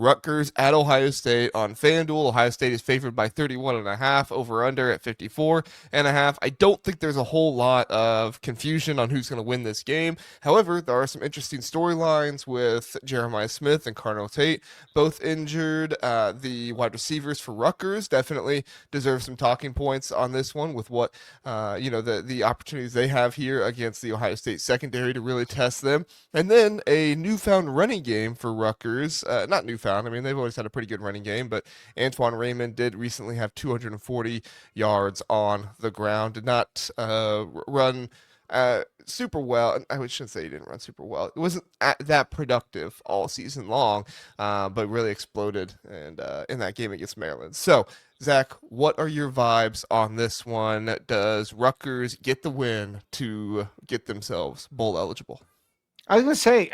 Rutgers at Ohio State on FanDuel. Ohio State is favored by 31.5, over under at 54.5. I don't think there's a whole lot of confusion on who's going to win this game. However, there are some interesting storylines with Jeremiah Smith and Carnell Tate, both injured. The wide receivers for Rutgers definitely deserve some talking points on this one with what, the opportunities they have here against the Ohio State secondary to really test them. And then a newfound running game for Rutgers. Not newfound. I mean, they've always had a pretty good running game, but Antoine Raymond did recently have 240 yards on the ground. Did not run super well. I shouldn't say he didn't run super well. It wasn't that productive all season long, but really exploded and in that game against Maryland. So, Zach, what are your vibes on this one? Does Rutgers get the win to get themselves bowl eligible? I was going to say,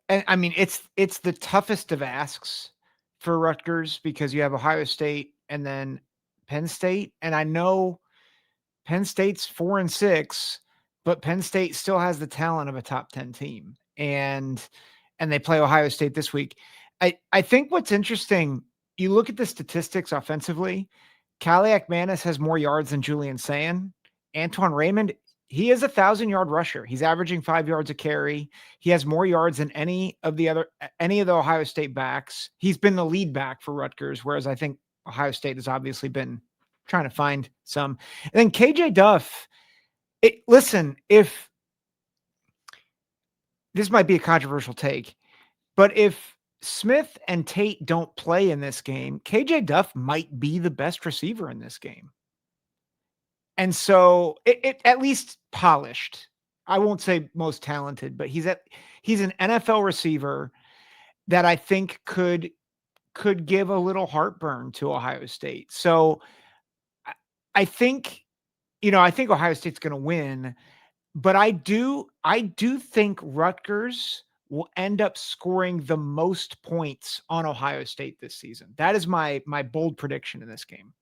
it's the toughest of asks for Rutgers because you have Ohio State and then Penn State. And I know Penn State's 4-6, but Penn State still has the talent of a top 10 team. And they play Ohio State this week. I think what's interesting, you look at the statistics offensively, Kaliakmanis has more yards than Julian Sayin. Antoine Raymond, he is 1,000-yard rusher. He's averaging 5 yards a carry. He has more yards than any of the Ohio State backs. He's been the lead back for Rutgers, whereas I think Ohio State has obviously been trying to find some. And then KJ Duff, listen, if this might be a controversial take, but if Smith and Tate don't play in this game, KJ Duff might be the best receiver in this game. And so it at least polished. I won't say most talented, but he's an NFL receiver that I think could give a little heartburn to Ohio State. So I think Ohio State's going to win, but I do think Rutgers will end up scoring the most points on Ohio State this season. That is my bold prediction in this game.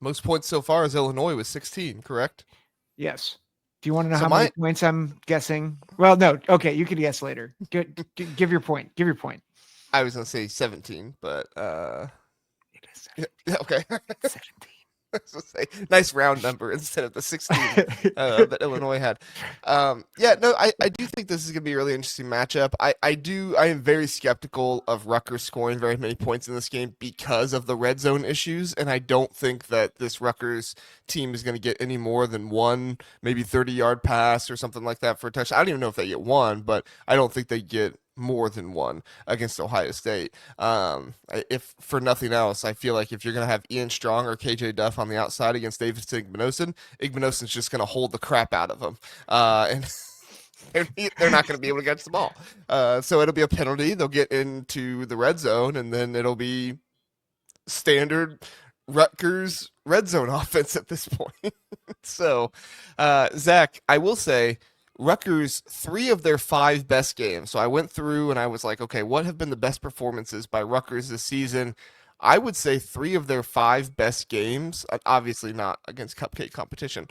Most points so far is Illinois with 16, correct? Yes. Do you want to know how many points I'm guessing? Well, no. Okay, you can guess later. Give your point. Give your point. I was going to say 17, but it is 17. Okay. 17. I was going to say nice round number instead of the 16 that Illinois had. I do think this is going to be a really interesting matchup. I am very skeptical of Rutgers scoring very many points in this game because of the red zone issues, and I don't think that this Rutgers team is going to get any more than one, maybe 30-yard pass or something like that for a touchdown. I don't even know if they get one, but I don't think they get more than one against Ohio State. If for nothing else, I feel like if you're going to have Ian Strong or KJ Duff on the outside against Davidson Igbenogson, just going to hold the crap out of them. And they're not going to be able to catch the ball. So it'll be a penalty. They'll get into the red zone, and then it'll be standard Rutgers red zone offense at this point. So, Zach, I will say, Rutgers, 3 of their 5 best games. So I went through and I was like, okay, what have been the best performances by Rutgers this season? I would say 3 of their 5 best games, obviously not against cupcake competition,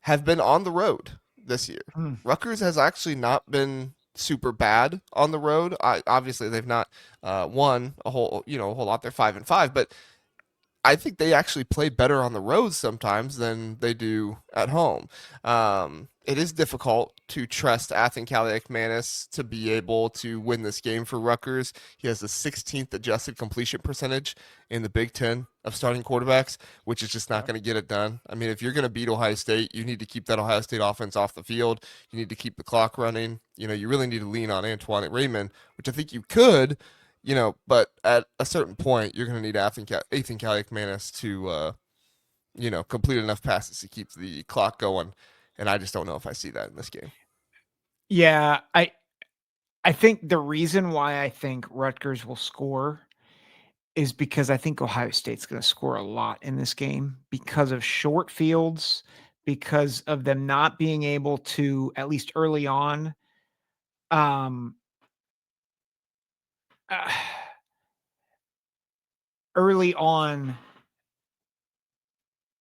have been on the road this year. Rutgers has actually not been super bad on the road. Obviously, they've not won a whole lot. They're 5-5, but I think they actually play better on the road sometimes than they do at home. It is difficult to trust Athan Kaliakmanis to be able to win this game for Rutgers. He has the 16th adjusted completion percentage in the Big Ten of starting quarterbacks, which is just not going to get it done. I mean, if you're going to beat Ohio State, you need to keep that Ohio State offense off the field. You need to keep the clock running. You really need to lean on Antoine Raymond, which I think you could, but at a certain point, you're going to need Athan Kaliakmanis to, complete enough passes to keep the clock going. And I just don't know if I see that in this game. Yeah, I think the reason why I think Rutgers will score is because I think Ohio State's going to score a lot in this game because of short fields, because of them not being able to, at least early on,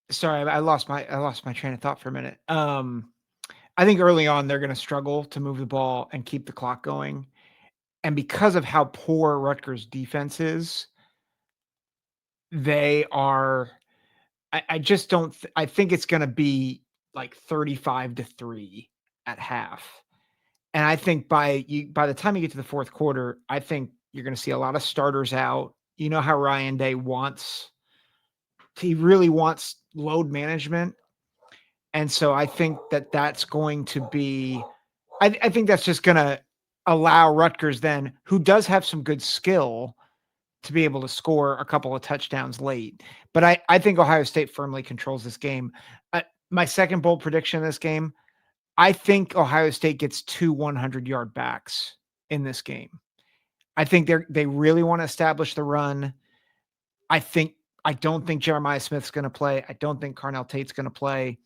sorry, I lost my train of thought for a minute. I think early on they're going to struggle to move the ball and keep the clock going. And because of how poor Rutgers defense is, they are. I just don't. I think it's going to be like 35-3 at half. And I think by the time you get to the fourth quarter, I think you're going to see a lot of starters out. You know how Ryan Day wants. He really wants load management. And so I think that's going to be. I think that's just going to allow Rutgers then, who does have some good skill, to be able to score a couple of touchdowns late. But I think Ohio State firmly controls this game. My second bold prediction in this game, I think Ohio State gets 2 100-yard backs in this game. I think they really want to establish the run. I don't think Jeremiah Smith's going to play. I don't think Carnell Tate's going to play.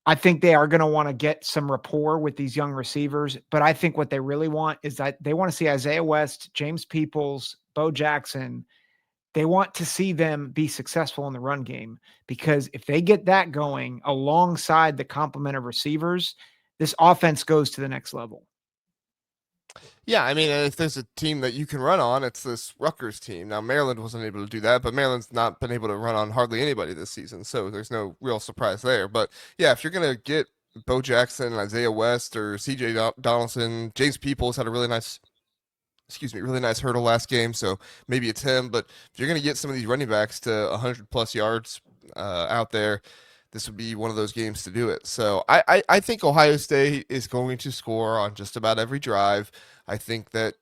I think they are going to want to get some rapport with these young receivers, but I think what they really want is that they want to see Isaiah West, James Peoples, Bo Jackson. They want to see them be successful in the run game, because if they get that going alongside the complement of receivers, this offense goes to the next level. Yeah, I mean, if there's a team that you can run on, it's this Rutgers team. Now, Maryland wasn't able to do that, but Maryland's not been able to run on hardly anybody this season, so there's no real surprise there. But yeah, if you're going to get Bo Jackson, Isaiah West, or CJ Donaldson, James Peoples had a really nice hurdle last game, so maybe it's him. But if you're going to get some of these running backs to 100 plus yards out there, this would be one of those games to do it. So I think Ohio State is going to score on just about every drive. I think that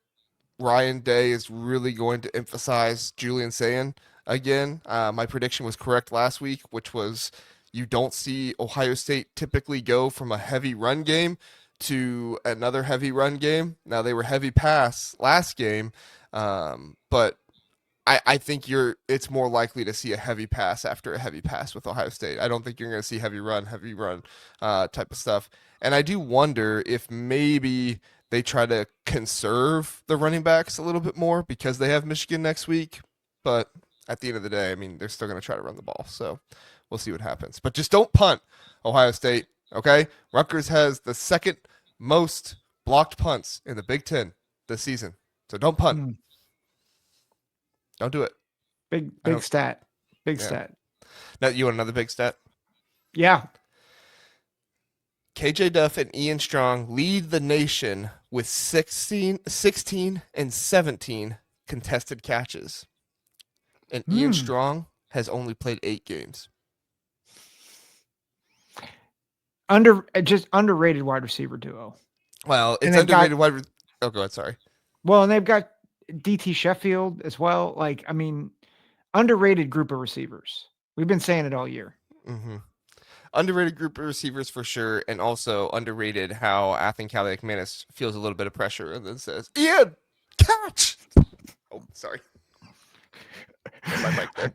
Ryan Day is really going to emphasize Julian Sayin again. My prediction was correct last week, which was you don't see Ohio State typically go from a heavy run game to another heavy run game. Now, they were heavy pass last game, but I think it's more likely to see a heavy pass after a heavy pass with Ohio State. I don't think you're going to see heavy run type of stuff. And I do wonder if maybe they try to conserve the running backs a little bit more because they have Michigan next week. But at the end of the day, I mean, they're still going to try to run the ball. So we'll see what happens. But just don't punt, Ohio State, okay? Rutgers has the second most blocked punts in the Big Ten this season. So don't punt. Don't do it. Big stat. Big stat. Now, you want another big stat? Yeah. KJ Duff and Ian Strong lead the nation with 16 and 17 contested catches. And Ian Strong has only played 8 games. Just underrated wide receiver duo. Well, it's underrated Oh, go ahead. Sorry. Well, and they've got DT Sheffield as well. Like, I mean, underrated group of receivers. We've been saying it all year. Mm-hmm. Underrated group of receivers for sure, and also underrated how Athan Kaliakmanis feels a little bit of pressure and then says, "Ian, catch!" Oh, sorry. My mic there.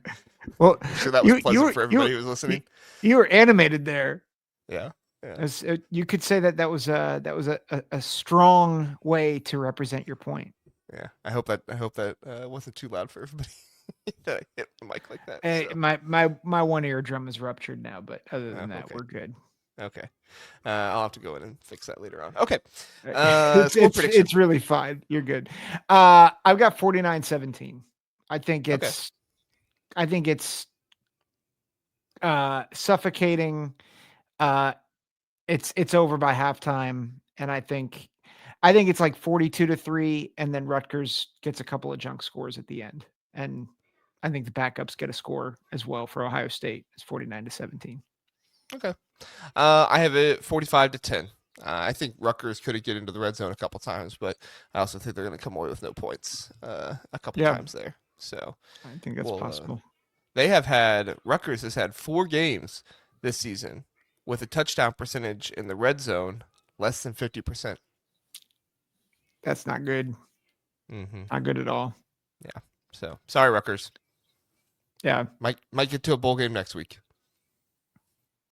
Well, I'm sure that was pleasant for everybody who was listening. You were animated there. Yeah. You could say that was a strong way to represent your point. Yeah, I hope that wasn't too loud for everybody. That I hit the mic like that. Hey, so. my one eardrum is ruptured now, but other than that, okay. We're good. Okay, I'll have to go in and fix that later on. Okay, it's really fine. You're good. I've got 49-17. I think it's suffocating. It's over by halftime, and I think it's like 42-3, and then Rutgers gets a couple of junk scores at the end, and I think the backups get a score as well for Ohio State. It's 49-17. Okay, I have it 45-10. I think Rutgers could have get into the red zone a couple times, but I also think they're going to come away with no points a couple times there. So I think that's possible. Rutgers has had 4 games this season with a touchdown percentage in the red zone less than 50%. That's not good. Mm-hmm. Not good at all. Yeah. So sorry, Rutgers. Yeah. Might get to a bowl game next week.